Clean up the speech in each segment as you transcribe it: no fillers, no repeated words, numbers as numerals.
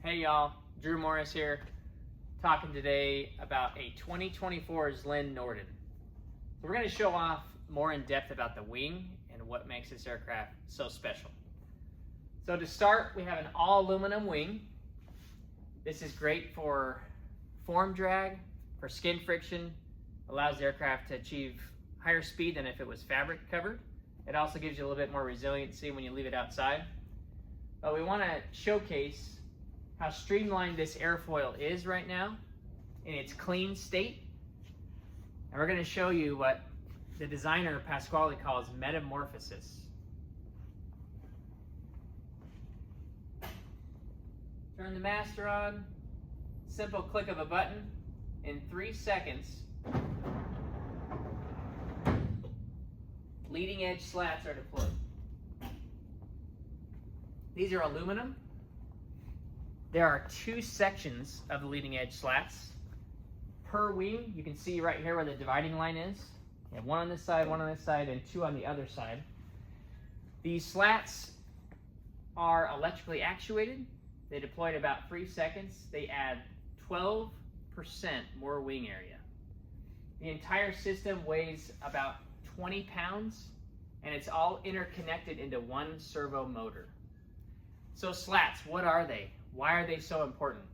Hey y'all, Drew Morris here, talking today about a 2024 Zlin Norden. So we're going to show off more in depth about the wing and what makes this aircraft so special. So to start, we have an all aluminum wing. This is great for form drag, for skin friction, allows the aircraft to achieve higher speed than if it was fabric covered. It also gives you a little bit more resiliency when you leave it outside. But we want to showcase how streamlined this airfoil is right now in its clean state. And we're going to show you what the designer Pasquale calls metamorphosis. Turn the master on, simple click of a button. In 3 seconds, leading edge slats are deployed. These are aluminum. There are 2 sections of the leading edge slats per wing. You can see right here where the dividing line is. You have 1 on this side, 1 on this side, and 2 on the other side. These slats are electrically actuated. They deploy in about 3 seconds. They add 12% more wing area. The entire system weighs about 20 pounds, and it's all interconnected into one servo motor. So slats, what are they? Why are they so important?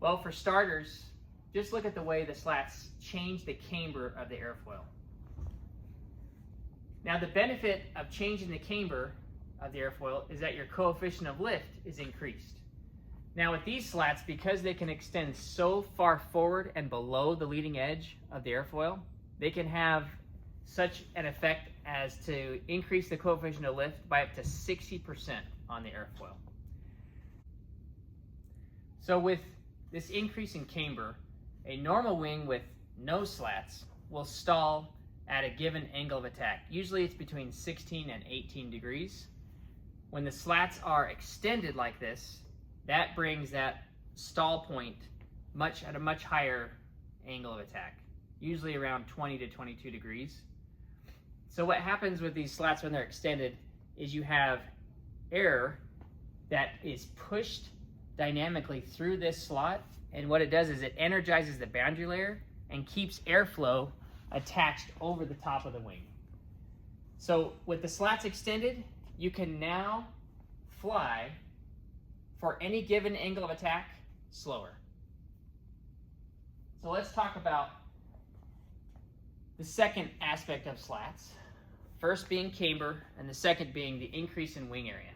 Well, for starters, just look at the way the slats change the camber of the airfoil. Now, the benefit of changing the camber of the airfoil is that your coefficient of lift is increased. Now, with these slats, because they can extend so far forward and below the leading edge of the airfoil, they can have such an effect as to increase the coefficient of lift by up to 60% on the airfoil. So with this increase in camber, a normal wing with no slats will stall at a given angle of attack. Usually it's between 16 and 18 degrees. When the slats are extended like this, that brings that stall point at a much higher angle of attack, usually around 20 to 22 degrees. So what happens with these slats when they're extended is you have air that is pushed dynamically through this slot, and what it does is it energizes the boundary layer and keeps airflow attached over the top of the wing. So with the slats extended, you can now fly for any given angle of attack slower. So let's talk about the second aspect of slats. First being camber, and the second being the increase in wing area.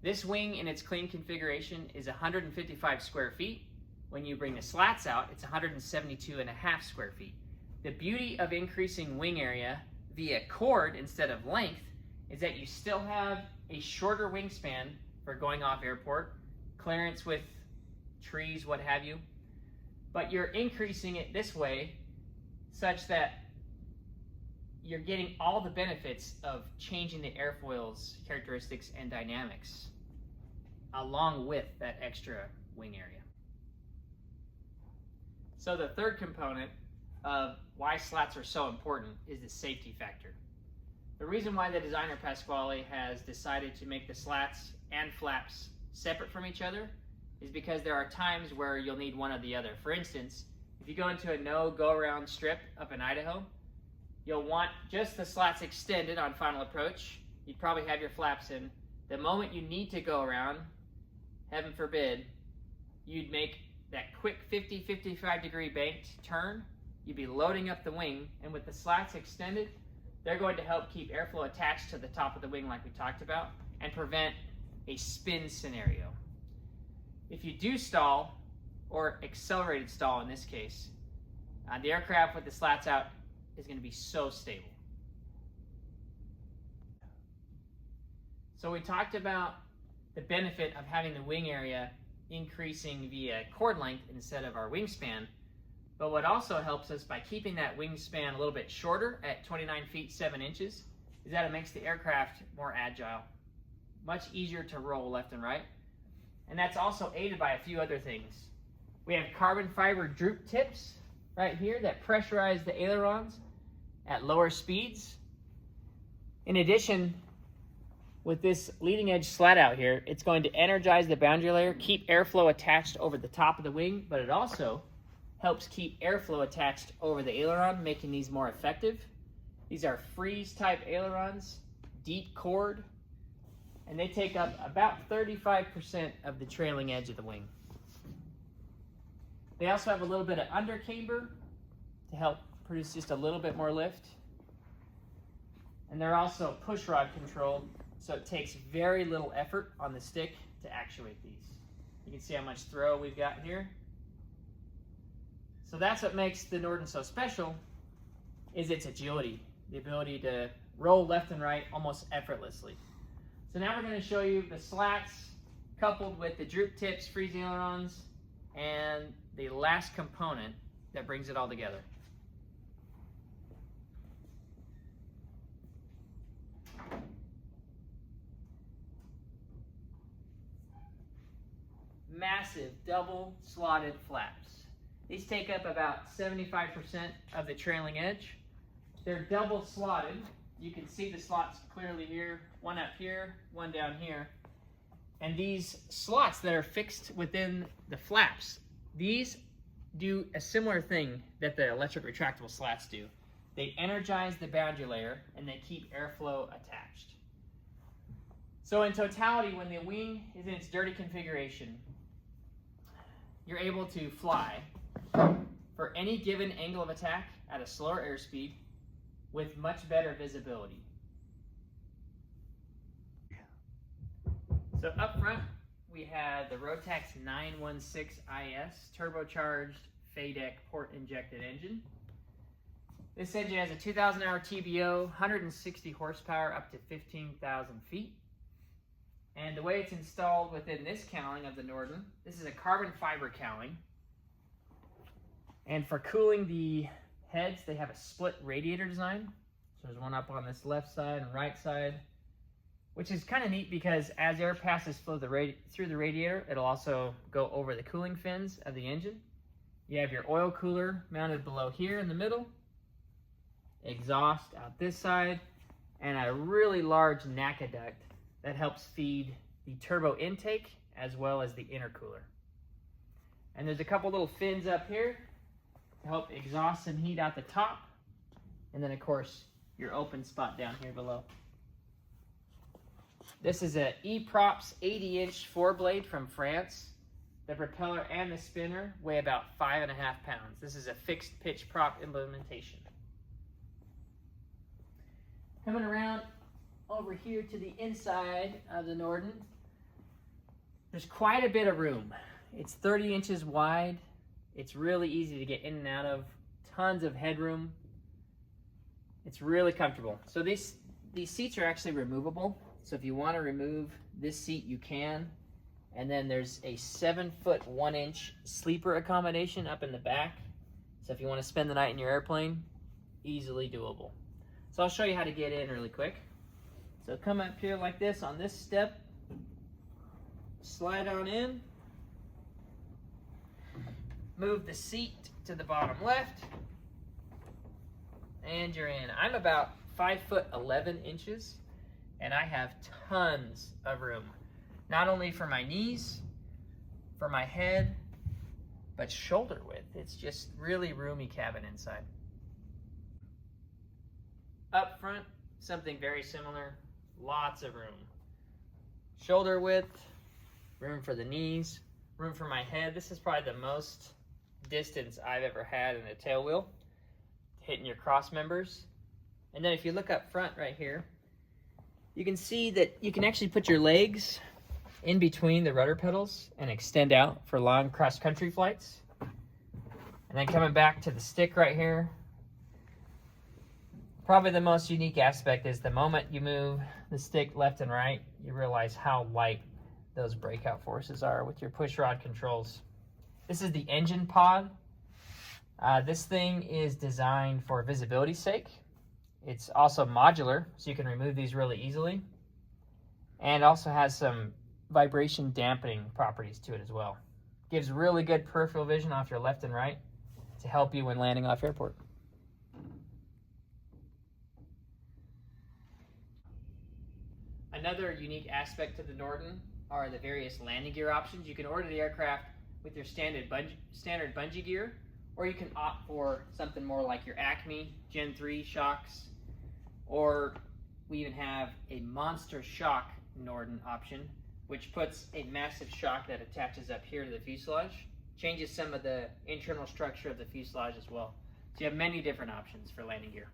This wing in its clean configuration is 155 square feet. When you bring the slats out, it's 172.5 square feet. The beauty of increasing wing area via chord instead of length is that you still have a shorter wingspan for going off airport, clearance with trees, what have you, but you're increasing it this way such that you're getting all the benefits of changing the airfoil's characteristics and dynamics along with that extra wing area. So the third component of why slats are so important is the safety factor. The reason why the designer Pasquale has decided to make the slats and flaps separate from each other is because there are times where you'll need one or the other. For instance, if you go into a no-go-around strip up in Idaho, you'll want just the slats extended on final approach. You'd probably have your flaps in. The moment you need to go around, heaven forbid, you'd make that quick 50-55 degree banked turn. You'd be loading up the wing, and with the slats extended, they're going to help keep airflow attached to the top of the wing like we talked about and prevent a spin scenario. If you do stall, or accelerated stall in this case, the aircraft with the slats out is going to be so stable. So we talked about the benefit of having the wing area increasing via chord length instead of our wingspan, but what also helps us by keeping that wingspan a little bit shorter at 29 feet 7 inches is that it makes the aircraft more agile, much easier to roll left and right, and that's also aided by a few other things. We have carbon fiber droop tips right here that pressurize the ailerons at lower speeds. In addition, with this leading edge slat out here, it's going to energize the boundary layer, keep airflow attached over the top of the wing, but it also helps keep airflow attached over the aileron, making these more effective. These are freeze type ailerons, deep chord, and they take up about 35% of the trailing edge of the wing. They also have a little bit of under camber to help produce just a little bit more lift. And they're also push rod controlled, so it takes very little effort on the stick to actuate these. You can see how much throw we've got here. So that's what makes the Norden so special, is its agility, the ability to roll left and right almost effortlessly. So now we're going to show you the slats coupled with the droop tips, freeze ailerons, and the last component that brings it all together. Massive double slotted flaps. These take up about 75% of the trailing edge. They're double slotted. You can see the slots clearly here, one up here, one down here. And these slots that are fixed within the flaps, these do a similar thing that the electric retractable slats do. They energize the boundary layer and they keep airflow attached. So in totality, when the wing is in its dirty configuration, you're able to fly for any given angle of attack at a slower airspeed with much better visibility. So up front, we have the Rotax 916IS turbocharged FADEC port-injected engine. This engine has a 2,000 hour TBO, 160 horsepower, up to 15,000 feet. And the way it's installed within this cowling of the Norden, this is a carbon fiber cowling. And for cooling the heads, they have a split radiator design. So there's one up on this left side and right side, which is kind of neat because as air passes through the radiator, it'll also go over the cooling fins of the engine. You have your oil cooler mounted below here in the middle, exhaust out this side, and a really large NACA duct that helps feed the turbo intake as well as the intercooler. And there's a couple little fins up here to help exhaust and heat out the top. And then of course, your open spot down here below. This is a E-Props 80-inch four-blade from France. The propeller and the spinner weigh about 5.5 pounds. This is a fixed pitch prop implementation. Coming around over here to the inside of the Norden, there's quite a bit of room. It's 30 inches wide. It's really easy to get in and out of. Tons of headroom. It's really comfortable. So these seats are actually removable. So if you want to remove this seat, you can. And then there's a 7-foot 1-inch sleeper accommodation up in the back. So if you want to spend the night in your airplane, easily doable. So I'll show you how to get in really quick. So come up here like this on this step, slide on in, move the seat to the bottom left, and you're in. I'm about 5'11", and I have tons of room. Not only for my knees, for my head, but shoulder width. It's just really roomy cabin inside. Up front, something very similar. Lots of room. Shoulder width, room for the knees, room for my head. This is probably the most distance I've ever had in a tail wheel, hitting your cross members. And then if you look up front right here, you can see that you can actually put your legs in between the rudder pedals and extend out for long cross-country flights. And then coming back to the stick right here, probably the most unique aspect is the moment you move the stick left and right, you realize how light those breakout forces are with your push rod controls. This is the engine pod. This thing is designed for visibility's sake. It's also modular, so you can remove these really easily. And also has some vibration dampening properties to it as well. Gives really good peripheral vision off your left and right to help you when landing off airport. Another unique aspect to the Norden are the various landing gear options. You can order the aircraft with your standard bungee gear, or you can opt for something more like your Acme Gen 3 shocks, or we even have a Monster Shock Norden option, which puts a massive shock that attaches up here to the fuselage, changes some of the internal structure of the fuselage as well. So you have many different options for landing gear.